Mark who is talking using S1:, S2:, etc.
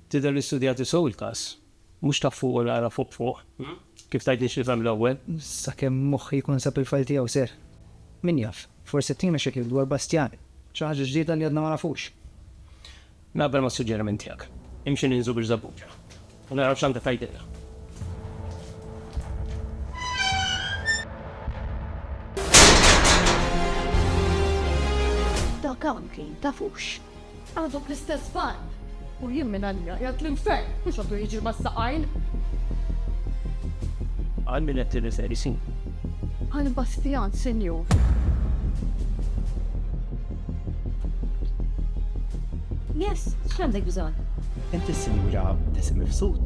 S1: Tidher li studjati sew il-każ. Mhux ta' fuq u nara fuq. Kif tajtni x'nifhem l-ewwel?
S2: Sakemm moħħi jkun sab il-fajl tiegħu ser. Min jaf, forsi tina xekil dwar Bastjan. Xi ħaġa ġdida li għadna ma nafux.
S1: Naqbel ma' suġġeriment tiegħek. Imxi ninżu biex żabbuġa. U naraw x'għandha tgħidilha.
S3: Dak anki, tafux. Għandhom l-istess fan. U jien minn għalja, jgħat l-infern. Mux għaddu jiġi ma' s-saqajn.
S1: Għal min qed tirriferi sin.
S3: Għal Bastjan, senjur.
S4: Yes, x'għandek bżonn?
S2: Inti s-sinjura tisim mifsud.